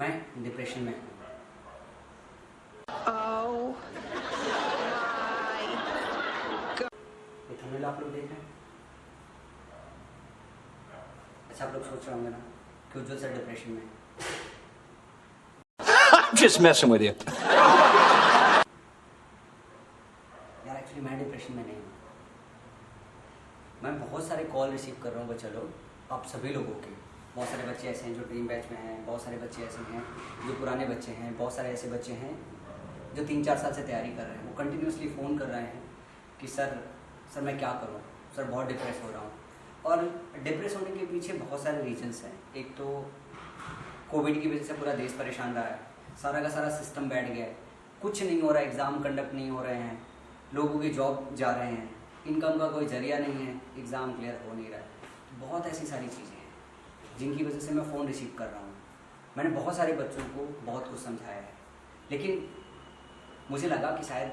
मैं डिप्रेशन में हूँ। Oh my God. ये थंबनेल आप लोग देख रहे हैं? अच्छा, आप लोग सोच रहे होंगे ना कि उज्जवल सर डिप्रेशन में है। I'm just messing with you. यार एक्चुअली मैं डिप्रेशन में नहीं हूँ। मैं बहुत सारे कॉल रिसीव कर रहा हूँ बच्चा लोग, आप सभी लोगों के। बहुत सारे बच्चे ऐसे हैं जो ड्रीम बैच में हैं, बहुत सारे बच्चे ऐसे हैं जो पुराने बच्चे हैं, बहुत सारे ऐसे बच्चे हैं जो 3-4 साल से तैयारी कर रहे हैं। वो कंटिन्यूसली फ़ोन कर रहे हैं कि सर मैं क्या करूँ, सर बहुत डिप्रेस हो रहा हूँ। और डिप्रेस होने के पीछे बहुत सारे रीजंस हैं। एक तो कोविड की वजह से पूरा देश परेशान रहा है, सारा का सारा सिस्टम बैठ गया है, कुछ नहीं हो रहा है, एग्ज़ाम कंडक्ट नहीं हो रहे हैं, लोगों की जॉब जा रहे हैं, इनकम का कोई जरिया नहीं है, एग्ज़ाम क्लियर हो नहीं रहा है। बहुत ऐसी सारी चीज़ें हैं जिनकी वजह से मैं फ़ोन रिसीव कर रहा हूँ। मैंने बहुत सारे बच्चों को बहुत कुछ समझाया है, लेकिन मुझे लगा कि शायद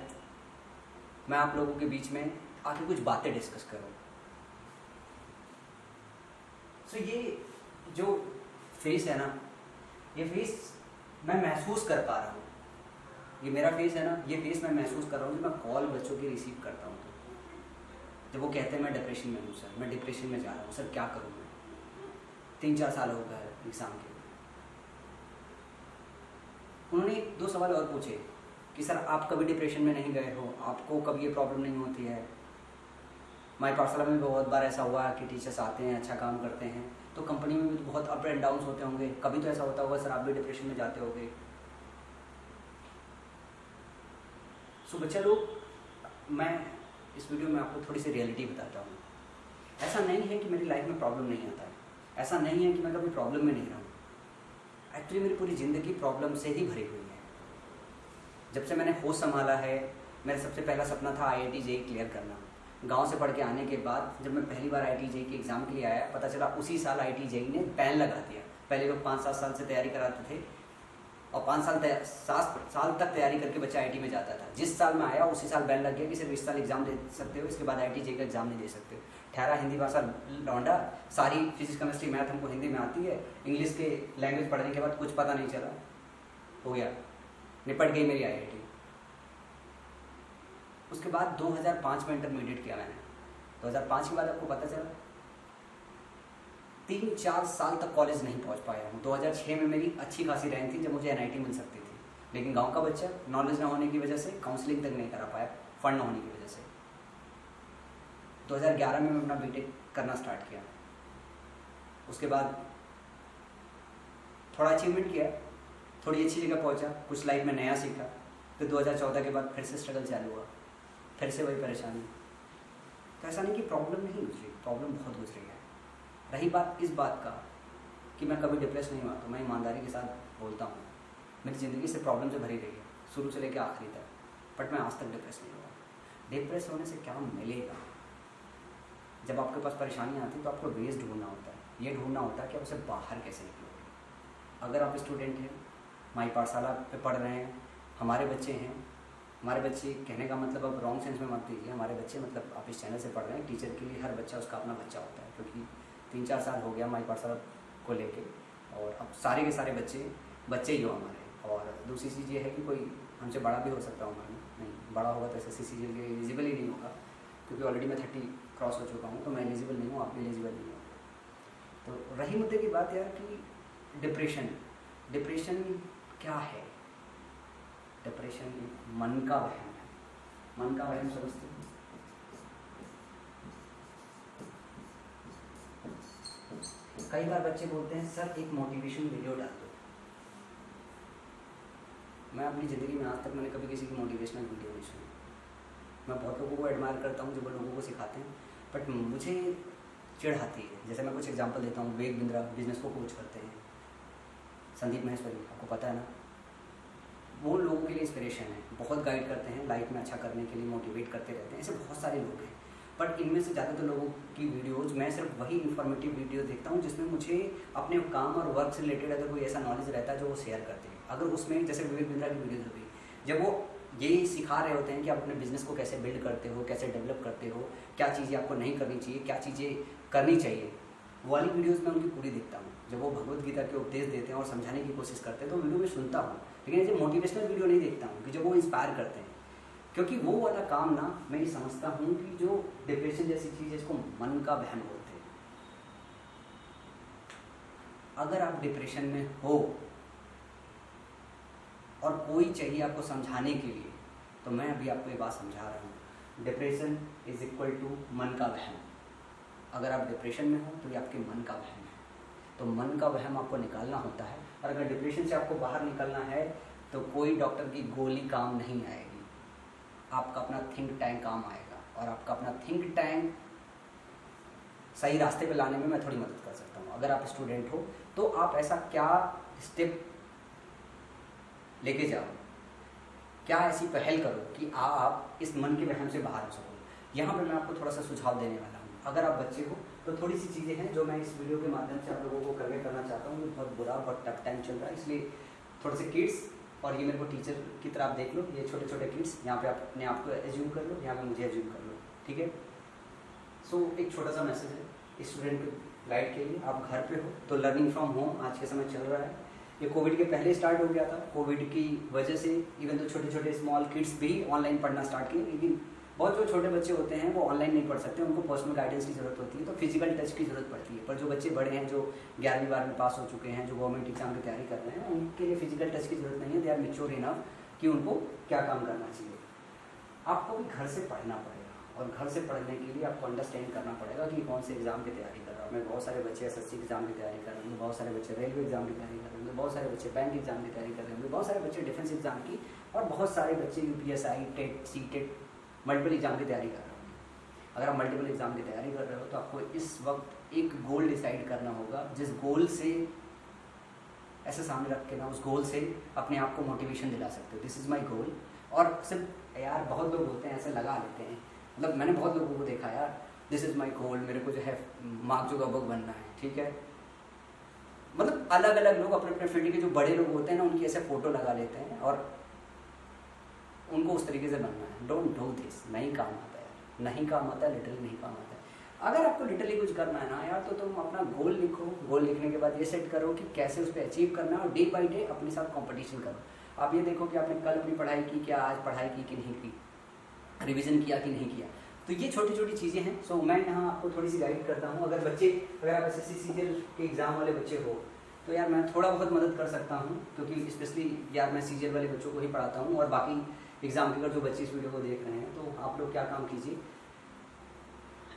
मैं आप लोगों के बीच में आके कुछ बातें डिस्कस करूँ। तो ये जो फेस है ना, ये फेस मैं महसूस कर पा रहा हूँ। ये मेरा फेस है ना, ये फेस मैं महसूस कर रहा हूँ कि मैं कॉल बच्चों की रिसीव करता हूँ तो जब वो कहते हैं मैं डिप्रेशन में हूँ सर, मैं डिप्रेशन में जा रहा हूँ, सर क्या करूँ मैं, 3-4 साल हो गए एग्ज़ाम के। उन्होंने 2 सवाल और पूछे कि सर आप कभी डिप्रेशन में नहीं गए हो, आपको कभी ये प्रॉब्लम नहीं होती है। हमारी पाठशाला में भी बहुत बार ऐसा हुआ है कि टीचर्स आते हैं, अच्छा काम करते हैं, तो कंपनी में भी तो बहुत अप एंड डाउन्स होते होंगे, कभी तो ऐसा होता होगा सर आप भी डिप्रेशन में जाते होंगे। सो बच्चा लोग, मैं इस वीडियो में आपको थोड़ी सी रियलिटी बताता हूँ। ऐसा नहीं है कि मेरी लाइफ में प्रॉब्लम नहीं आता है, ऐसा नहीं है कि मैं कभी प्रॉब्लम में नहीं रहा हूँ। एक्चुअली मेरी पूरी ज़िंदगी प्रॉब्लम से ही भरी हुई है। जब से मैंने होश संभाला है, मेरा सबसे पहला सपना था IIT JEE क्लियर करना। गांव से पढ़ के आने के बाद जब मैं पहली बार IIT JEE के एग्ज़ाम के लिए आया, पता चला उसी साल IIT JEE ने बैन लगा दिया। पहले लोग 5-7 साल से तैयारी कराते थे और 7 साल तक तैयारी करके बच्चा IIT में जाता था। जिस साल में आया उसी साल बैन लग गया कि सिर्फ इस साल एग्ज़ाम दे सकते हो, इसके बाद IIT JEE का एग्ज़ाम नहीं दे सकते हो। ठहरा हिंदी भाषा लौंडा, सारी फिजिक्स केमिस्ट्री मैथ हमको हिंदी में आती है, इंग्लिश के लैंग्वेज पढ़ने के बाद कुछ पता नहीं चला, हो गया, निपट गई मेरी IIT। उसके बाद 2005 में इंटरमीडिएट किया मैंने। 2005 के बाद आपको पता चला 3-4 साल तक कॉलेज नहीं पहुंच पाया हूँ। 2006 में मेरी अच्छी खासी रैंक थी जब मुझे NIT मिल सकती थी, लेकिन गांव का बच्चा नॉलेज ना होने की वजह से काउंसलिंग तक नहीं करा पाया, फंड ना होने की वजह से। 2011 में मैं अपना बीटेक करना स्टार्ट किया। उसके बाद थोड़ा अचीवमेंट किया, थोड़ी अच्छी जगह पहुंचा, कुछ लाइफ में नया सीखा। फिर 2014 के बाद फिर से स्ट्रगल चालू हुआ, फिर से वही परेशानी। तो ऐसा नहीं कि प्रॉब्लम नहीं गुजरी, प्रॉब्लम बहुत गुजरी है। रही बात इस बात का कि मैं कभी डिप्रेस नहीं हुआ, तो मैं ईमानदारी के साथ बोलता हूँ मेरी ज़िंदगी से प्रॉब्लम से भरी रही है, शुरू से लेकर आखिरी तक, बट मैं आज तक डिप्रेस नहीं हुआ। डिप्रेस होने से क्या मिलेगा? जब आपके पास परेशानी आती है तो आपको वेज ढूंढना होता है। ये ढूंढना होता है कि आप उसे बाहर कैसे निकलोगे। अगर आप स्टूडेंट हैं, हमारी पाठशाला पे पढ़ रहे हैं, हमारे बच्चे हैं, हमारे बच्चे कहने का मतलब अब रॉन्ग सेंस में मत दीजिए, हमारे बच्चे मतलब आप इस चैनल से पढ़ रहे हैं। टीचर के लिए हर बच्चा उसका अपना बच्चा होता है, क्योंकि 3-4 साल हो गया हमारी पाठशाला को लेके, और अब सारे के सारे बच्चे ही हो हमारे। और दूसरी चीज़ ये है कि कोई हमसे बड़ा भी हो सकता है उम्र में, नहीं बड़ा होगा तो SSC के लिए एलिजिबल ही नहीं होगा, क्योंकि ऑलरेडी मैं 30 क्रॉस हो चुका हूँ, तो मैं एलिजिबल नहीं हूँ, आप भी एलिजिबल नहीं हो। तो रही मुद्दे की बात यार कि डिप्रेशन क्या है? डिप्रेशन मन का वहम है। मन का वहम समझते हैं? कई बार बच्चे बोलते हैं सर एक मोटिवेशन वीडियो डाल दो। मैं अपनी ज़िंदगी में आज तक मैंने कभी किसी की मोटिवेशनल वीडियो नहीं सुनी। मैं बहुत लोगों को एडमायर करता हूँ जो वो लोगों को सिखाते हैं, बट मुझे चिढ़ आती है। जैसे मैं कुछ एग्जांपल देता हूँ, विवेक बिंद्रा बिजनेस को कोच करते हैं, संदीप महेश्वरी आपको पता है ना, वो लोगों के लिए इंस्पिरेशन है, बहुत गाइड करते हैं, लाइफ में अच्छा करने के लिए मोटिवेट करते रहते हैं। ऐसे बहुत सारे लोग हैं, बट इनमें से ज़्यादातर लोगों की वीडियोज़ मैं सिर्फ वही इन्फॉर्मेटिव वीडियो देखता हूँ जिसमें मुझे अपने काम और वर्क से रिलेटेड अगर कोई ऐसा नॉलेज रहता है जो वो शेयर करते हैं। अगर उसमें जैसे विवेक बिंद्रा की वीडियोज़ होगी, जब वो यही सिखा रहे होते हैं कि आप अपने बिजनेस को कैसे बिल्ड करते हो, कैसे डेवलप करते हो, क्या चीज़ें आपको नहीं करनी चाहिए, क्या चीज़ें करनी चाहिए, वो वाली वीडियोज़ मैं उनकी पूरी देखता हूँ। जब वो भगवत गीता के उपदेश देते हैं और समझाने की कोशिश करते हैं तो वीडियो में सुनता हूँ, लेकिन ऐसे मोटिवेशनल वीडियो नहीं देखता हूँ कि जब वो इंस्पायर करते हैं, क्योंकि वो वाला काम ना मैं ये समझता हूँ कि जो डिप्रेशन जैसी चीज़ है इसको मन का वहम बोलते हैं। अगर आप डिप्रेशन में हो और कोई चाहिए आपको समझाने के लिए, तो मैं अभी आपको ये बात समझा रहा हूँ, डिप्रेशन इज इक्वल टू मन का वहम। अगर आप डिप्रेशन में हो तो ये आपके मन का वहम है, तो मन का वहम आपको निकालना होता है। और अगर डिप्रेशन से आपको बाहर निकलना है तो कोई डॉक्टर की गोली काम नहीं आएगी, आपका अपना थिंक टैंक काम आएगा। और आपका अपना थिंक टैंक सही रास्ते पे लाने में मैं थोड़ी मदद कर सकता हूँ। अगर आप स्टूडेंट हो तो आप ऐसा क्या स्टेप लेके जाओ, क्या ऐसी पहल करो कि आप इस मन के वहम से बाहर हो सको। यहाँ पे मैं आपको थोड़ा सा सुझाव देने वाला हूँ। अगर आप बच्चे हो तो थोड़ी सी चीज़ें हैं जो मैं इस वीडियो के माध्यम से आप लोगों को कन्वे करना चाहता हूँ। बहुत बुरा, बहुत टफ टाइम चल रहा है, इसलिए थोड़े से किड्स और ये मेरे को टीचर की तरह आप देख लो, ये छोटे छोटे किड्स, यहाँ पे आप अपने आप को एज्यूम कर लो, यहाँ पे मुझे एज्यूम कर लो, ठीक है। सो एक छोटा सा मैसेज है स्टूडेंट के लाइट के लिए। आप घर पे हो तो लर्निंग फ्रॉम होम आज के समय चल रहा है। ये कोविड के पहले स्टार्ट हो गया था। कोविड की वजह से इवन तो छोटे छोटे स्मॉल किड्स भी ऑनलाइन पढ़ना स्टार्ट किए, लेकिन बहुत जो छोटे बच्चे होते हैं वो ऑनलाइन नहीं पढ़ सकते, उनको पर्सनल गाइडेंस की ज़रूरत होती है, तो फिजिकल टच की ज़रूरत पड़ती है। पर जो बच्चे बड़े हैं, जो 11वीं 12वीं पास हो चुके हैं, जो गवर्नमेंट एग्जाम की तैयारी कर रहे हैं, उनके लिए फिजिकल टच की ज़रूरत नहीं है। दे आर मैच्योर इनफ कि उनको क्या काम करना चाहिए। आपको भी घर से पढ़ना पड़ेगा, और घर से पढ़ने के लिए आपको अंडरस्टैंड करना पड़ेगा कि कौन से एग्जाम की तैयारी कर रहा हूँ मैं। बहुत सारे बच्चे एसएससी एग्जाम की तैयारी कर रहे हैं, बहुत सारे बच्चे रेलवे एग्जाम की तैयारी कर रहे हैं, बहुत सारे बच्चे बैंक एग्जाम की तैयारी कर रहे हैं, बहुत सारे बच्चे डिफेंस एग्जाम की, और बहुत सारे बच्चे UPSI, TET, CTET, multiple exam की तैयारी कर रहे हैं। अगर आप मल्टीपल एग्जाम की तैयारी कर रहे हो तो आपको इस वक्त एक गोल डिसाइड करना होगा, जिस गोल से ऐसे सामने रख के ना उस गोल से अपने आप को मोटिवेशन दिला सकते हो। दिस इज़ माई गोल। और सिर्फ यार बहुत लोग होते हैं ऐसे लगा लेते हैं, मतलब मैंने बहुत लोगों को देखा यार, दिस इज़ माई गोल, मेरे को जो है मार्क जुकरबर्ग बनना है, ठीक है। मतलब अलग अलग लोग अपने अपने फील्ड के जो बड़े लोग होते हैं ना, उनकी ऐसे फोटो लगा लेते हैं और उनको उस तरीके से बनना है। डोंट डू दिस, नहीं काम आता है, नहीं काम आता है, लिटरली नहीं काम आता है। अगर आपको लिटरली कुछ करना है ना यार, तो तुम अपना गोल लिखो। गोल लिखने के बाद ये सेट करो कि कैसे उस पर अचीव करना है, और डे बाई डे अपने साथ कंपटीशन करो। आप ये देखो कि आपने कल अपनी पढ़ाई की, क्या आज पढ़ाई की कि नहीं की, रिवीजन किया कि नहीं किया। तो ये छोटी छोटी चीज़ें हैं। सो मैं यहाँ आपको थोड़ी सी गाइड करता हूँ। अगर आप एसएससी सीजीएल के एग्ज़ाम वाले बच्चे हो तो यार मैं थोड़ा बहुत मदद कर सकता हूँ, क्योंकि स्पेशली यार मैं सीजीएल वाले बच्चों को ही पढ़ाता हूँ। और बाकी एग्जाम के अगर जो बच्चे इस वीडियो को देख रहे हैं तो आप लोग क्या काम कीजिए,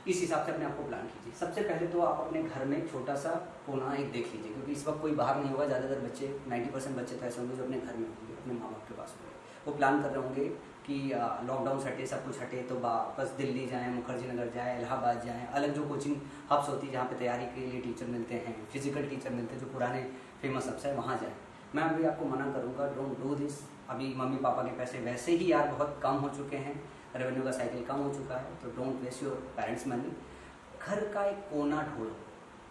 इस हिसाब से अपने आप को प्लान कीजिए। सबसे पहले तो आप अपने घर में छोटा सा कोना एक देख लीजिए, क्योंकि इस वक्त कोई बाहर नहीं होगा। ज़्यादातर बच्चे 90% बच्चे तो ऐसे होंगे जो अपने घर में होंगे, अपने माँ बाप के पास होंगे। वो प्लान कर रहे होंगे कि लॉकडाउन से हटे, सब कुछ हटे तो वापस दिल्ली जाएँ, मुखर्जी नगर जाएँ, इलाहाबाद जाएँ, अलग जो कोचिंग हब्स होती है जहाँ पे तैयारी के लिए टीचर मिलते हैं, फिजिकल टीचर मिलते हैं, जो पुराने फेमस हब्स है, वहाँ जाएँ। मैं अभी आपको मना करूँगा, डोंट डू दिस। अभी मम्मी पापा के पैसे वैसे ही यार बहुत कम हो चुके हैं, रेवेन्यू का साइकिल कम हो चुका है, तो don't waste your parents money. घर का एक कोना ढूंढो,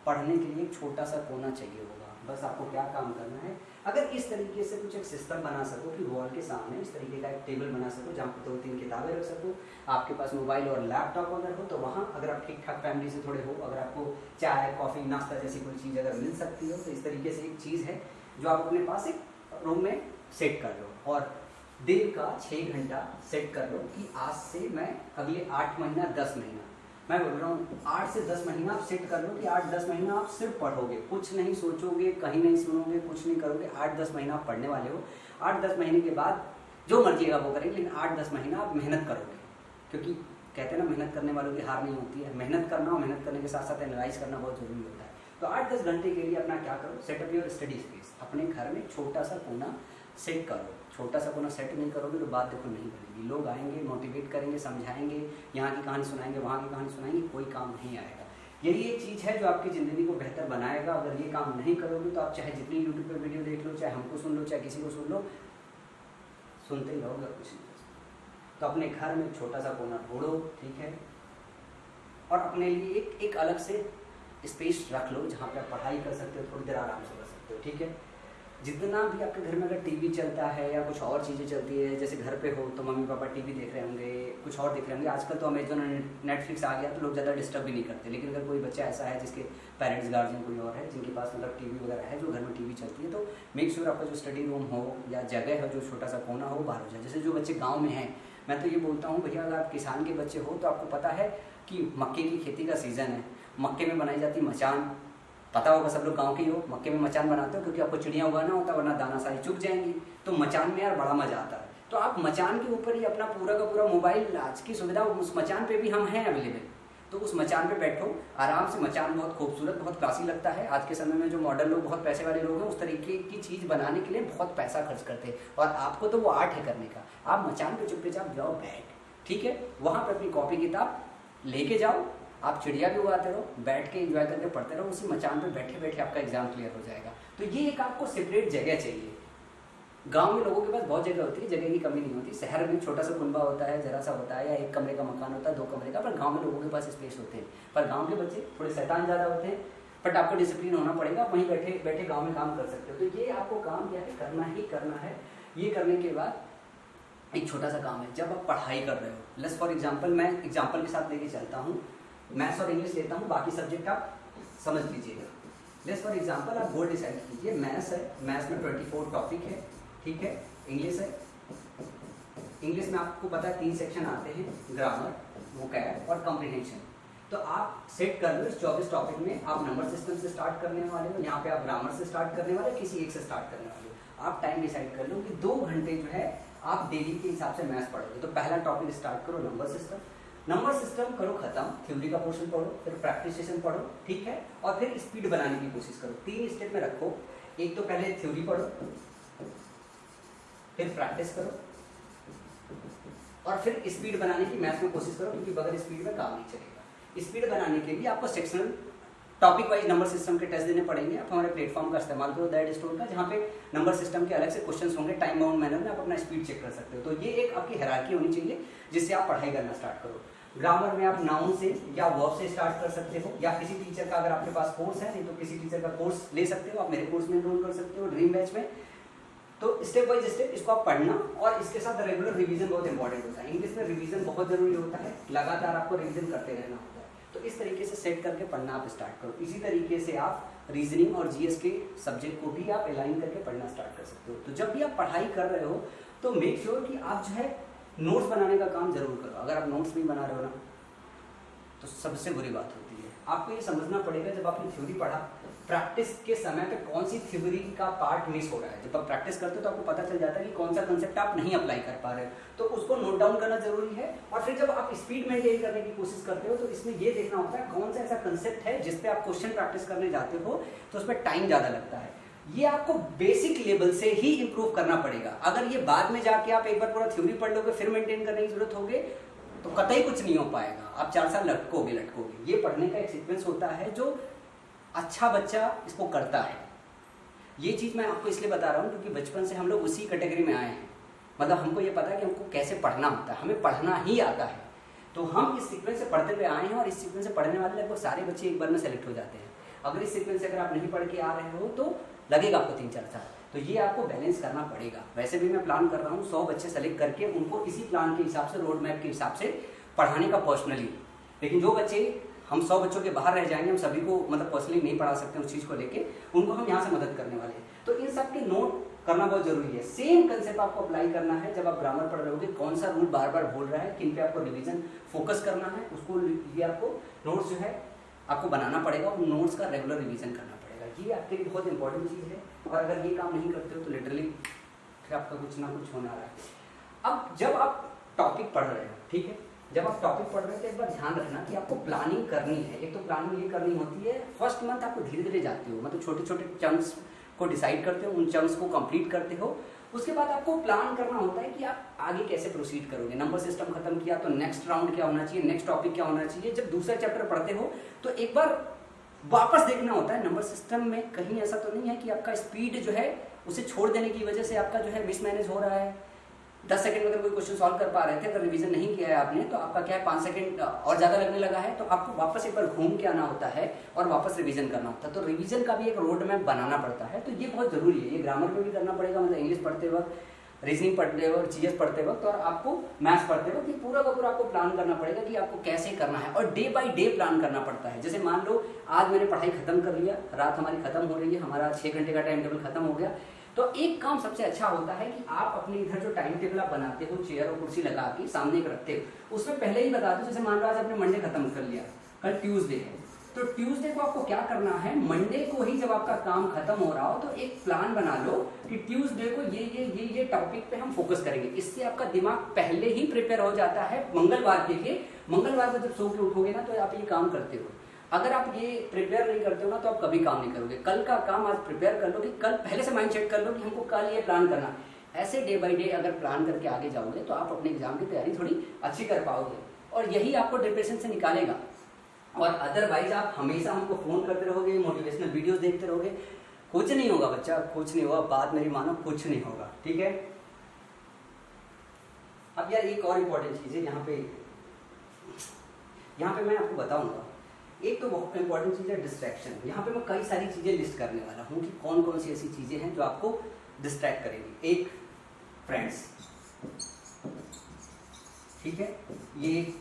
पढ़ने के लिए एक छोटा सा कोना चाहिए होगा। बस आपको क्या काम करना है, अगर इस तरीके से कुछ एक सिस्टम बना सको कि वॉल के सामने इस तरीके का एक टेबल बना सको जहाँ पर 2-3 किताबें रख सको, आपके पास मोबाइल और लैपटॉप अगर हो तो वहाँ, अगर आप ठीक ठाक फैमिली से थोड़े हो, अगर आपको चाय, कॉफ़ी, नाश्ता जैसी कोई चीज़ अगर मिल सकती हो, तो इस तरीके से एक चीज़ है जो आप अपने पास एक रूम में सेट कर लो। और दिन का 6 घंटा सेट कर लो कि आज से मैं अगले 8 महीना 10 महीना, मैं बोल रहा हूँ 8 से 10 महीना आप सेट कर लो कि 8-10 महीना आप सिर्फ पढ़ोगे, कुछ नहीं सोचोगे, कहीं नहीं सुनोगे, कुछ नहीं करोगे। 8-10 महीना आप पढ़ने वाले हो। 8-10 महीने के बाद जो मर्जी है वो करेंगे, लेकिन 8-10 महीना आप मेहनत करोगे, क्योंकि कहते हैं ना मेहनत करने वालों की हार नहीं होती है। मेहनत करना और मेहनत करने के साथ साथ एनालाइज करना बहुत जरूरी होता है। तो 8-10 घंटे के लिए अपना क्या करो, सेटअप योर स्टडी स्पेस। अपने घर में छोटा सा कोना सेट करो। छोटा सा कोना सेट नहीं करोगे तो बात देखो नहीं बनेगी। लोग आएंगे, मोटिवेट करेंगे, समझाएंगे, यहाँ की कहानी सुनाएंगे, वहाँ की कहानी सुनाएंगे, कोई काम नहीं आएगा। यही एक चीज़ है जो आपकी ज़िंदगी को बेहतर बनाएगा। अगर ये काम नहीं करोगे तो आप चाहे जितनी यूट्यूब पर वीडियो देख लो, चाहे हमको सुन लो, चाहे किसी को सुन लो, सुनते ही रहोगे और कुछ नहीं कर सकते। तो अपने घर में छोटा सा कोना ढूंढो, ठीक है, और अपने लिए एक अलग से स्पेस रख लो जहाँ पे आप पढ़ाई कर सकते हो, थोड़ी देर आराम से कर सकते हो, ठीक है। जितना भी आपके घर में अगर टीवी चलता है या कुछ और चीज़ें चलती है, जैसे घर पे हो तो मम्मी पापा टीवी देख रहे होंगे, कुछ और देख रहे होंगे, आजकल तो अमेजोन और नेटफ्लिक्स आ गया तो लोग ज़्यादा डिस्टर्ब भी नहीं करते। लेकिन अगर कोई बच्चा ऐसा है जिसके पेरेंट्स गार्जियन कोई और है जिनके पास मतलब टीवी वगैरह है, जो घर में टीवी चलती है, तो मेक श्योर आपका जो स्टडी रूम हो या जगह हो, जो छोटा सा कोना हो, बाहर हो जाए। जैसे जो बच्चे गाँव में हैं, मैं तो ये बोलता हूँ भैया अगर आप किसान के बच्चे हो तो आपको पता है कि मक्के की खेती का सीज़न है, मक्के में बनाई जाती मचान, पता होगा सब लोग गांव के ही हो, मक्के में मचान बनाते हो क्योंकि आपको चिड़िया उगाना होता है वरना दाना सारी चुग जाएंगी, तो मचान में यार बड़ा मजा आता है। तो आप मचान के ऊपर ही अपना पूरा का पूरा मोबाइल, आज की सुविधा उस मचान पे भी हम हैं अवेलेबल, तो उस मचान पे बैठो आराम से। मचान बहुत खूबसूरत, बहुत क्लासी लगता है। आज के समय में जो मॉडर्न लोग, बहुत पैसे वाले लोग हैं, उस तरीके की चीज़ बनाने के लिए बहुत पैसा खर्च करते हैं, और आपको तो वो आर्ट है करने का। आप मचान पे चुपचाप जाओ, बैठ, ठीक है, वहाँ पर अपनी कॉपी किताब लेके जाओ, आप चिड़िया भी उगाते रहो, बैठ के एंजॉय करके पढ़ते रहो, उसी मचान पे बैठे बैठे आपका एग्जाम क्लियर हो जाएगा। तो ये एक आपको सेपरेट जगह चाहिए। गांव में लोगों के पास बहुत जगह होती है, जगह की कमी नहीं होती। शहर में छोटा सा कुनबा होता है, जरा सा होता है, या एक कमरे का मकान होता है, 2 कमरे का, पर गाँव में लोगों के पास स्पेस होते हैं। पर गाँव के बच्चे थोड़े शैतान ज़्यादा होते हैं, बट आपको डिसिप्लिन होना पड़ेगा, वहीं बैठे बैठे गाँव में काम कर सकते हो। तो ये आपको काम क्या है, करना ही करना है। ये करने के बाद एक छोटा सा काम है, जब आप पढ़ाई कर रहे हो, लेट्स फॉर एग्जाम्पल, मैं एग्जाम्पल के साथ लेके चलता हूँ, मैथ्स और इंग्लिश लेता हूँ, बाकी सब्जेक्ट आप समझ लीजिएगा। लेट्स फॉर एग्जांपल आप गोल डिसाइड कीजिए, मैथ्स है, मैथ्स में 24 टॉपिक है, ठीक है। इंग्लिश है, इंग्लिश में आपको पता है 3 सेक्शन आते हैं, ग्रामर, वोकैब और कॉम्प्रिहेंशन। तो आप सेट कर लो इस 24 टॉपिक में आप नंबर सिस्टम से स्टार्ट करने वाले हो, यहाँ पे आप ग्रामर से स्टार्ट करने वाले, किसी एक से स्टार्ट करने वाले हो। आप टाइम डिसाइड कर लो कि 2 घंटे जो है आप डेली के हिसाब से मैथ्स पढ़ोगे। तो पहला टॉपिक स्टार्ट करो नंबर सिस्टम, नंबर सिस्टम करो खत्म, थ्योरी का पोर्शन पढ़ो, फिर प्रैक्टिस सेशन पढ़ो, ठीक है, और फिर स्पीड बनाने की कोशिश करो। 3 स्टेप में रखो, एक तो पहले थ्योरी पढ़ो, फिर प्रैक्टिस करो, और फिर स्पीड बनाने की मैथ्स में कोशिश करो, क्योंकि बगैर स्पीड में काम नहीं चलेगा। स्पीड बनाने के लिए आपको sectional topic wise number system के टेस्ट देने पड़ेंगे। आप हमारे प्लेटफॉर्म का इस्तेमाल करो, दैट स्टोर का, जहाँ पे नंबर सिस्टम के अलग से क्वेश्चंस होंगे, टाइम बाउंड मैनर में आप अपना स्पीड चेक कर सकते हो। तो ये एक आपकी हायरार्की होनी चाहिए जिससे आप पढ़ाई करना स्टार्ट करो। ग्रामर में आप नाउन से या वर्ब से स्टार्ट कर सकते हो, या किसी टीचर का अगर आपके पास कोर्स है, नहीं तो किसी टीचर का कोर्स ले सकते हो, आप मेरे कोर्स में एनरोल कर सकते हो, ड्रीम बैच में। तो स्टेप बाय स्टेप इसको आप पढ़ना, और इसके साथ रेगुलर रिवीजन बहुत इंपॉर्टेंट होता है। इंग्लिश में रिवीजन बहुत जरूरी होता है, लगातार आपको रिवीजन करते रहना होता है। तो इस तरीके से सेट करके पढ़ना आप स्टार्ट करो। इसी तरीके से आप रीजनिंग और जीएस के सब्जेक्ट को भी आप अलाइन करके पढ़ना स्टार्ट कर सकते हो। तो जब भी आप पढ़ाई कर रहे हो तो मेक श्योर कि आप जो है नोट्स बनाने का काम जरूर करो। अगर आप नोट्स नहीं बना रहे हो ना तो सबसे बुरी बात होती है। आपको ये समझना पड़ेगा, जब आपने थ्योरी पढ़ा, प्रैक्टिस के समय पे कौन सी थ्योरी का पार्ट मिस हो रहा है। जब आप प्रैक्टिस करते हो तो आपको पता चल जाता है कि कौन सा कंसेप्ट आप नहीं अप्लाई कर पा रहे हो, तो उसको नोट डाउन करना जरूरी है। और फिर जब आप स्पीड मेंटेन करने की कोशिश करते हो तो इसमें ये देखना होता है कौन सा ऐसा कंसेप्ट है जिसपे आप क्वेश्चन प्रैक्टिस करने जाते हो तो उस पर टाइम ज़्यादा लगता है। ये आपको बेसिक लेवल से ही इंप्रूव करना पड़ेगा। अगर ये बाद में जाके आप एक बार पूरा थ्योरी पढ़ लोगे फिर मेंटेन करने की जरूरत होगी तो कतई कुछ नहीं हो पाएगा, आप 4 साल लटकोगे। ये पढ़ने का एक सीक्वेंस होता है जो अच्छा बच्चा इसको करता है। ये चीज़ मैं आपको इसलिए बता रहा हूँ क्योंकि बचपन से हम लोग उसी कैटेगरी में आए हैं। मतलब हमको ये पता है कि हमको कैसे पढ़ना होता है, हमें पढ़ना ही आता है। तो हम इस सीक्वेंस से पढ़ते हुए आए हैं और इस सीक्वेंस से पढ़ने वाले लगभग सारे बच्चे एक बार में सेलेक्ट हो जाते हैं। अगर इस सीक्वेंस से अगर आप नहीं पढ़ के आ रहे हो तो लगेगा आपको 3-4 साल। तो ये आपको बैलेंस करना पड़ेगा। वैसे भी मैं प्लान कर रहा हूँ 100 बच्चे सेलेक्ट करके उनको इसी प्लान के हिसाब से, रोड मैप के हिसाब से पढ़ाने का पर्सनली। लेकिन जो बच्चे, हम 100 बच्चों के बाहर रह जाएंगे, हम सभी को मतलब पर्सनली नहीं पढ़ा सकते उस चीज़ को लेके, उनको हम यहाँ से मदद करने वाले हैं। तो इन सब के नोट करना बहुत जरूरी है। सेम कंसेप्ट आपको अप्लाई करना है जब आप ग्रामर पढ़ रहे होगे, कौन सा रूल बार बार बोल रहा है, किन पे आपको रिवीजन फोकस करना है, उसको लिए आपको नोट्स जो है आपको बनाना पड़ेगा, उन नोट्स का रेगुलर रिवीजन करना पड़ेगा। ये आपके लिए बहुत इंपॉर्टेंट चीज़ है। और अगर ये काम नहीं करते हो तो लिटरली फिर आपका कुछ ना कुछ होने वाला है। अब जब आप टॉपिक पढ़ रहे हो, ठीक है, जब आप टॉपिक पढ़ रहे हो तो एक बार ध्यान रखना कि आपको प्लानिंग करनी है। एक तो प्लानिंग ये करनी होती है, फर्स्ट मंथ आपको धीरे धीरे जाते हो, मतलब छोटे छोटे चंक्स को डिसाइड करते हो, उन चंक्स को कंप्लीट करते हो। उसके बाद आपको प्लान करना होता है कि आप आगे कैसे प्रोसीड करोगे। नंबर सिस्टम खत्म किया तो नेक्स्ट राउंड क्या होना चाहिए, नेक्स्ट टॉपिक क्या होना चाहिए। जब दूसरा चैप्टर पढ़ते हो तो एक बार वापस देखना होता है नंबर सिस्टम में कहीं ऐसा तो नहीं है कि आपका स्पीड जो है उसे छोड़ देने की वजह से आपका जो है मिसमैनेज हो रहा है, 10 सेकंड में अगर कोई क्वेश्चन सॉल्व कर पा रहे थे, अगर रिवीजन नहीं किया है आपने, तो आपका क्या है 5 सेकंड और ज़्यादा लगने लगा है, तो आपको वापस एक बार घूम के आना होता है और वापस रिवीजन करना होता है। तो रिवीजन का भी एक रोड मैप बनाना पड़ता है, तो ये बहुत ज़रूरी है। ये ग्रामर में भी करना पड़ेगा, मतलब इंग्लिश पढ़ते वक्त, रीजनिंग पढ़ते वक्त, जीएस पढ़ते वक्त और आपको मैथ्स पढ़ते वक्त, ये पूरा का पूरा आपको प्लान करना पड़ेगा कि आपको कैसे करना है, और डे बाय डे प्लान करना पड़ता है। जैसे मान लो आज मैंने पढ़ाई खत्म कर लिया, रात हमारी खत्म हो रही है, हमारा 6 घंटे का टाइम टेबल खत्म हो गया, तो एक काम सबसे अच्छा होता है कि आप अपने इधर जो टाइम टेबल आप बनाते हो, चेयर और कुर्सी लगा के सामने रखते हो, उसमें पहले ही बता दो। जैसे मान लो आज आपने मंडे खत्म कर लिया, कल ट्यूसडे है, तो ट्यूसडे को आपको क्या करना है, मंडे को ही जब आपका काम खत्म हो रहा हो तो एक प्लान बना लो कि ट्यूसडे को ये टॉपिक पे हम फोकस करेंगे। इससे आपका दिमाग पहले ही प्रिपेयर हो जाता है मंगलवार के लिए। मंगलवार को जब सो के उठोगे ना, तो आप ये काम करते हो। अगर आप ये प्रिपेयर नहीं करते हो ना, तो आप कभी काम नहीं करोगे। कल का काम आज प्रिपेयर कर लो, कि कल पहले से माइंड सेट कर लो कि हमको कल ये प्लान करना। ऐसे डे बाय डे अगर प्लान करके आगे जाओगे तो आप अपने एग्जाम की तैयारी थोड़ी अच्छी कर पाओगे, और यही आपको डिप्रेशन से निकालेगा। और अदरवाइज आप हमेशा हमको फोन करते रहोगे, मोटिवेशनल वीडियोस देखते रहोगे, कुछ नहीं होगा बच्चा, कुछ नहीं होगा। बात मेरी मानो, कुछ नहीं होगा, ठीक है। अब यार एक और इम्पोर्टेंट चीज़ है यहाँ पे मैं आपको बताऊंगा। एक तो बहुत इंपॉर्टेंट चीज़ है डिस्ट्रैक्शन। यहाँ पे मैं कई सारी चीज़ें लिस्ट करने वाला हूँ कि कौन कौन सी ऐसी चीज़ें हैं जो आपको डिस्ट्रैक्ट करेंगी। एक, फ्रेंड्स, ठीक है, ये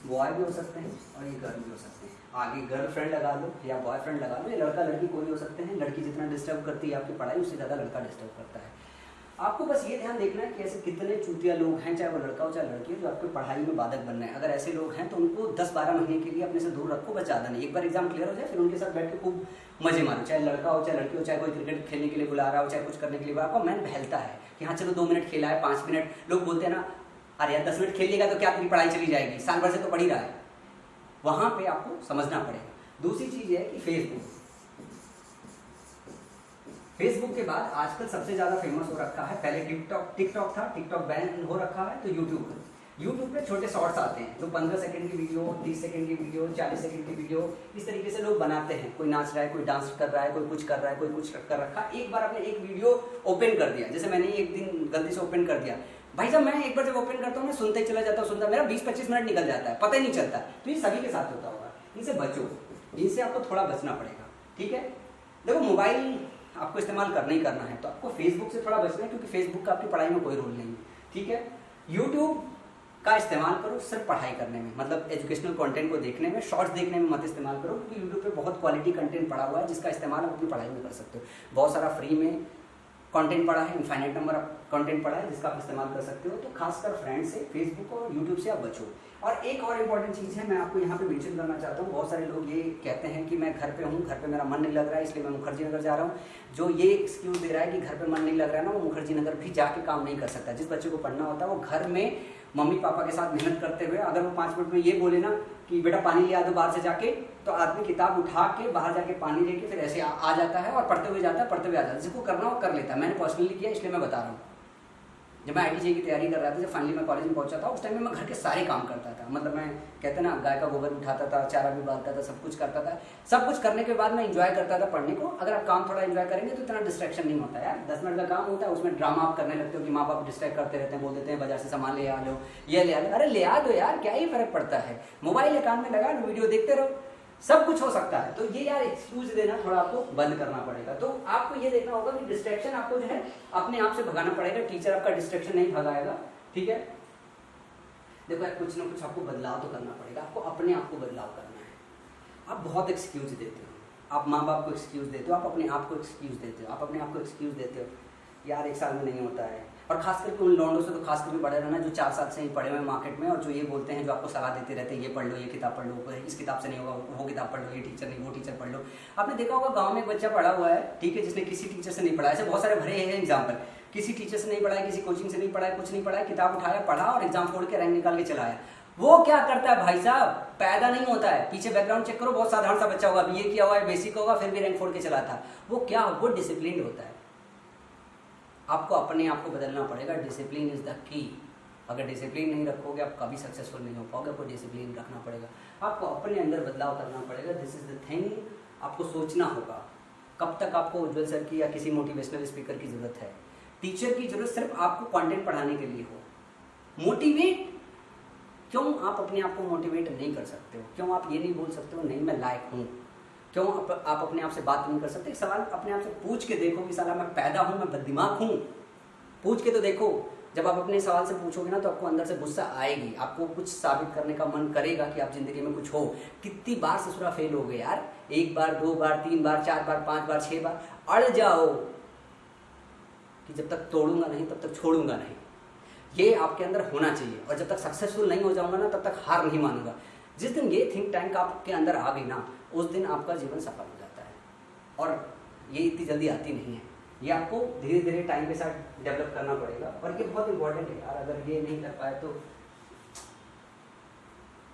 बॉय भी हो सकते हैं और ये गर्ल भी हो सकते हैं। आगे गर्लफ्रेंड लगा लो या बॉयफ्रेंड लगा लो, या लड़का लड़की कोई हो सकते हैं। लड़की जितना डिस्टर्ब करती है आपकी पढ़ाई, उससे ज़्यादा लड़का डिस्टर्ब करता है। आपको बस ये ध्यान देखना है कि ऐसे कितने चूतिया लोग हैं, चाहे वो लड़का हो चाहे लड़की हो, जो आपकी पढ़ाई में बाधक बन रहे हैं। अगर ऐसे लोग हैं तो उनको 10-12 महीने के लिए अपने से दूर रखो, बस ज़्यादा नहीं। एक बार एग्जाम क्लियर हो जाए, फिर उनके साथ बैठ के खूब मजे मारो। चाहे लड़का हो चाहे लड़की हो, चाहे कोई क्रिकेट खेलने के लिए बुला रहा हो, चाहे कुछ करने के लिए बुला, आपका मन बहलता है कि हाँ चलो 2 मिनट खेला है, 5 मिनट। लोग बोलते हैं ना, अरे यार 10 मिनट खेल लेगा तो क्या तेरी पढ़ाई चली जाएगी, साल भर से तो पढ़ ही रहा है। वहाँ पे आपको समझना पड़ेगा। दूसरी चीज़ है कि फेसबुक के बाद आजकल सबसे ज़्यादा फेमस हो रखा है, पहले टिकटॉक था, टिकटॉक बैन हो रखा है, तो यूट्यूब पे छोटे शॉर्ट्स आते हैं, जो 15 सेकंड की वीडियो, 30 सेकंड की वीडियो, 40 सेकंड की वीडियो, इस तरीके से लोग बनाते हैं। कोई नाच रहा है, कोई डांस कर रहा है, कोई कुछ कर रहा है, कोई कुछ कर रखा। एक बार आपने एक वीडियो ओपन कर दिया, जैसे मैंने एक दिन गलती से ओपन कर दिया, भाई साहब मैं एक बार जब ओपन करता हूँ मैं सुनते ही चला जाता हूँ, सुनता मेरा 20-25 मिनट निकल जाता है, पता ही नहीं चलता। तो ये सभी के साथ होता होगा, इनसे बचो, इनसे आपको थोड़ा बचना पड़ेगा, ठीक है। देखो मोबाइल आपको इस्तेमाल करना ही करना है, तो आपको फेसबुक से थोड़ा बचना है, क्योंकि फेसबुक का आपकी पढ़ाई में कोई रोल नहीं है, ठीक है। यूट्यूब का इस्तेमाल करो सिर्फ पढ़ाई करने में, मतलब एजुकेशनल कंटेंट को देखने में, शॉर्ट्स देखने में मत इस्तेमाल करो, क्योंकि यूट्यूब पे बहुत क्वालिटी कंटेंट पड़ा हुआ है जिसका इस्तेमाल आप अपनी पढ़ाई में कर सकते हो। बहुत सारा फ्री में कंटेंट पड़ा है, इनफाइनाइट नंबर कंटेंट पड़ा है जिसका आप इस्तेमाल कर सकते हो। तो खासकर फ्रेंड से, फेसबुक और यूट्यूब से आप बचो। और एक और इम्पॉर्टेंट चीज़ है, मैं आपको यहाँ पे मेंशन करना चाहता हूँ। बहुत सारे लोग ये कहते हैं कि मैं घर पे हूँ, घर पे मेरा मन नहीं लग रहा है, इसलिए मैं मुखर्जी नगर जा रहा हूँ। जो ये एक्सक्यूज़ दे रहा है कि घर पे मन नहीं लग रहा है ना, वो मुखर्जी नगर भी जाके काम नहीं कर सकता। जिस बच्चे को पढ़ना होता है वो घर में मम्मी पापा के साथ मेहनत करते हुए, अगर वो 5 मिनट में ये बोले ना कि बेटा पानी ले आ दो बाहर से जाके, तो आदमी किताब उठा के बाहर जाके पानी लेके फिर ऐसे आ जाता है और पढ़ते हुए जाता है, पढ़ते हुए आ जाता है। जिसको करना हो कर लेता है। मैंने पर्सनली किया, इसलिए मैं बता रहा हूँ। जब मैं IIT की तैयारी कर रहा था, जब फाइनली मैं कॉलेज में पहुंचा था, उस टाइम में मैं घर के सारे काम करता था। मतलब मैं कहते ना, गाय का गोबर उठाता था, चारा भी डालता था, सब कुछ करता था। सब कुछ करने के बाद मैं इंजॉय करता था पढ़ने को। अगर आप काम थोड़ा इंजॉय करेंगे तो इतना डिस्ट्रैक्शन नहीं होता यार। 10 मिनट का काम होता है, उसमें ड्रामा आप करने लगते हो कि माँ बाप डिस्ट्रैक्ट करते रहते हैं, बोल देते हैं बाजार से सामान ले आ लो, ये ले आ लो। अरे ले आ दो यार, क्या ही फर्क पड़ता है, मोबाइल कान में लगा लो, वीडियो देखते रहो, सब कुछ हो सकता है। तो ये यार एक्सक्यूज देना थोड़ा आपको बंद करना पड़ेगा। तो आपको ये देखना होगा कि डिस्ट्रैक्शन आपको जो है अपने आप से भगाना पड़ेगा, टीचर आपका डिस्ट्रैक्शन नहीं भगाएगा, ठीक है। देखो यार, कुछ ना कुछ आपको बदलाव तो करना पड़ेगा, आपको अपने आप को बदलाव करना है। आप बहुत एक्सक्यूज देते हो, आप माँ बाप को एक्सक्यूज देते हो, आप अपने आप को एक्सक्यूज देते हो, आप अपने आप को एक्सक्यूज देते हो यार 1 साल में नहीं होता है। और खास करके उन लौंडों से तो खास करके बड़े रहना जो 4 साल से ही पढ़े हुए मार्केट में, और जो ये बोलते हैं, जो आपको सलाह देते रहते हैं, ये पढ़ लो, ये किताब पढ़ लो, इस किताब से नहीं होगा, वो किताब पढ़ लो, ये टीचर नहीं, वो टीचर पढ़ लो। आपने देखा होगा गांव में एक बच्चा पढ़ा हुआ है, ठीक है, जिसने किसी टीचर से नहीं पढ़ा। ऐसे बहुत सारे भरे हैं एग्जाम्पल, किसी टीचर से नहीं पढ़ा है, किसी कोचिंग से नहीं पढ़ा है, कुछ नहीं पढ़ा है, किताब उठाया, पढ़ा और एग्जाम फोड़ के रैंक निकाल के चला आया। वो क्या करता है भाई साहब, पैदा नहीं होता है, पीछे बैकग्राउंड चेक करो, बहुत साधारण सा बच्चा होगा, BA किया हुआ है, बेसिक होगा, फिर भी रैंक फोड़ के चला था। वो क्या, वो डिसिप्लिन होता है। आपको अपने आप को बदलना पड़ेगा, डिसिप्लिन इज द की। अगर डिसिप्लिन नहीं रखोगे आप कभी सक्सेसफुल नहीं हो पाओगे। आपको डिसिप्लिन रखना पड़ेगा, आपको अपने अंदर बदलाव करना पड़ेगा। This is the thing. आपको सोचना होगा कब तक आपको उज्जवल सर की या किसी मोटिवेशनल स्पीकर की जरूरत है। टीचर की जरूरत सिर्फ आपको कंटेंट पढ़ाने के लिए हो। मोटिवेट, क्यों आप अपने आप को मोटिवेट नहीं कर सकते हो? क्यों आप ये नहीं बोल सकते हो नहीं मैं लायक हूँ? क्यों आप अपने आप से बात नहीं कर सकते? एक सवाल अपने आप से पूछ के देखो कि साला मैं पैदा हूँ, मैं बददिमाग हूँ? पूछ के तो देखो। जब आप अपने सवाल से पूछोगे ना तो आपको अंदर से गुस्सा आएगी, आपको कुछ साबित करने का मन करेगा कि आप जिंदगी में कुछ हो। कितनी बार ससुरा फेल हो गए यार, 1 बार 2 बार 3 बार 4 बार 5 बार 6 बार। अड़ जाओ कि जब तक तोड़ूंगा नहीं तब तक छोड़ूंगा नहीं, ये आपके अंदर होना चाहिए। और जब तक सक्सेसफुल नहीं हो जाऊंगा ना तब तक हार नहीं मानूंगा। जिस दिन ये थिंक टैंक आपके अंदर आ गई ना, उस दिन आपका जीवन सफल हो जाता है। और ये इतनी जल्दी आती नहीं है, ये आपको धीरे धीरे टाइम के साथ डेवलप करना पड़ेगा। और ये बहुत इंपॉर्टेंट है यार, अगर ये नहीं कर पाए तो।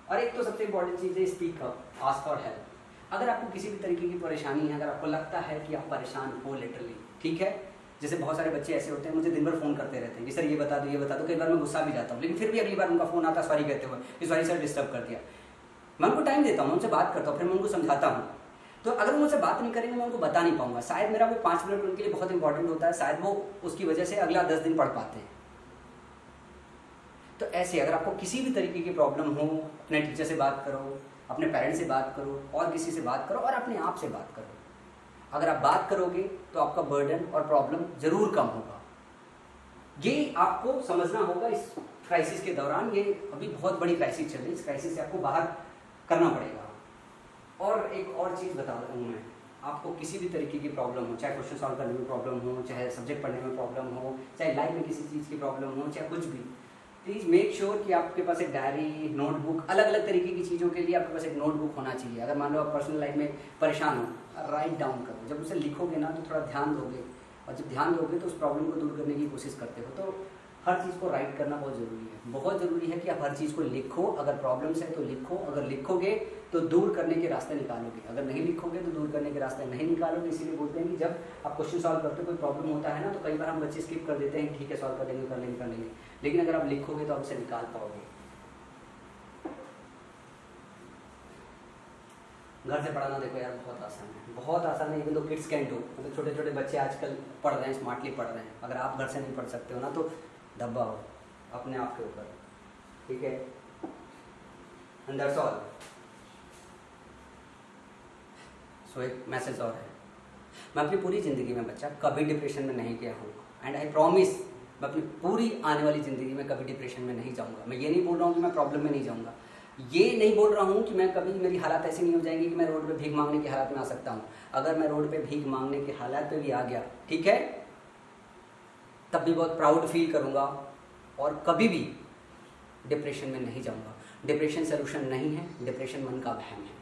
और एक तो सबसे इंपॉर्टेंट चीज़ है speak up, ask for help. अगर आपको किसी भी तरीके की परेशानी है, अगर आपको लगता है कि आप परेशान हो लिटरली, ठीक है, जैसे बहुत सारे बच्चे ऐसे होते हैं मुझे दिन भर फ़ोन करते रहते हैं कि सर ये बता दो ये बता दो। कई बार मैं गुस्सा भी जाता हूँ, लेकिन फिर भी अगली बार उनका फ़ोन आता सॉरी कहते हुए कि सॉरी सर डिस्टर्ब कर दिया। मैं उनको टाइम देता हूँ, उनसे बात करता हूँ, फिर मैं उनको समझाता हूँ। तो अगर वो मुझसे बात नहीं करेंगे मैं उनको बता नहीं पाऊंगा। शायद मेरा वो 5 मिनट उनके लिए बहुत इंपॉर्टेंट होता है, शायद वो उसकी वजह से अगला 10 दिन पढ़ पाते हैं। तो ऐसे अगर आपको किसी भी तरीके की प्रॉब्लम हो, अपने टीचर से बात करो, अपने पेरेंट्स से बात करो, और किसी से बात करो, और अपने आप से बात करो। अगर आप बात करोगे तो आपका बर्डन और प्रॉब्लम जरूर कम होगा। ये आपको समझना होगा इस क्राइसिस के दौरान। ये अभी बहुत बड़ी क्राइसिस चल रही है, इस क्राइसिस से आपको बाहर करना पड़ेगा। और एक और चीज़ बता रहा हूँ मैं, आपको किसी भी तरीके की प्रॉब्लम हो, चाहे क्वेश्चन सॉल्व करने में प्रॉब्लम हो, चाहे सब्जेक्ट पढ़ने में प्रॉब्लम हो, चाहे लाइफ में किसी चीज़ की प्रॉब्लम हो, चाहे कुछ भी, प्लीज़ मेक श्योर कि आपके पास एक डायरी, नोटबुक, अलग अलग तरीके की चीज़ों के लिए आपके पास एक नोटबुक होना चाहिए। अगर मान लो आप पर्सनल लाइफ में परेशान हो, राइट डाउन करो। जब उसे लिखोगे ना तो थोड़ा ध्यान दोगे, और जब ध्यान दोगे तो उस प्रॉब्लम को दूर करने की कोशिश करते हो। तो हर चीज़ को राइट करना बहुत ज़रूरी है। बहुत ज़रूरी है कि आप हर चीज़ को लिखो। अगर प्रॉब्लम्स है तो लिखो, अगर लिखोगे तो दूर करने के रास्ते निकालोगे, अगर नहीं लिखोगे तो दूर करने के रास्ते नहीं निकालोगे। इसीलिए बोलते हैं कि जब आप क्वेश्चन सॉल्व करते हो, कोई प्रॉब्लम होता है ना, तो कई बार हम बच्चे स्किप कर देते हैं, ठीक है सॉल्व कर लेंगे कर लेंगे कर लेंगे। लेकिन अगर आप लिखोगे तो आप उसे निकाल पाओगे। घर से पढ़ाना देखो यार बहुत आसान है, बहुत आसान है। इवन तो किड्स कैन डू, मतलब छोटे छोटे बच्चे आजकल पढ़ रहे हैं, स्मार्टली पढ़ रहे हैं। अगर आप घर से नहीं पढ़ सकते हो ना तो धब्बा हो अपने आप के ऊपर, ठीक है। And that's all. सो एक मैसेज और है, मैं अपनी पूरी ज़िंदगी में बच्चा कभी डिप्रेशन में नहीं गया हूँ। एंड आई प्रॉमिस मैं अपनी पूरी आने वाली ज़िंदगी में कभी डिप्रेशन में नहीं जाऊँगा। मैं ये नहीं बोल रहा हूँ कि मैं प्रॉब्लम में नहीं जाऊँगा, ये नहीं बोल रहा हूँ कि मैं कभी मेरी हालात ऐसी नहीं हो जाएंगी कि मैं रोड पे भीख मांगने की हालत में आ सकता हूँ। अगर मैं रोड पे भीख मांगने की हालत पे भी आ गया, ठीक है, तब भी बहुत प्राउड फील करूँगा और कभी भी डिप्रेशन में नहीं जाऊँगा। डिप्रेशन सोल्यूशन नहीं है, डिप्रेशन मन का वहम है।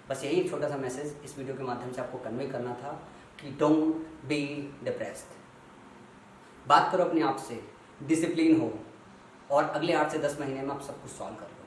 बस यही एक छोटा सा मैसेज इस वीडियो के माध्यम से आपको कन्वे करना था कि डोंट बी डिप्रेस्ड। बात करो अपने आप से, डिसिप्लिन हो, और अगले 8 से 10 महीने में आप सब कुछ सॉल्व कर लो।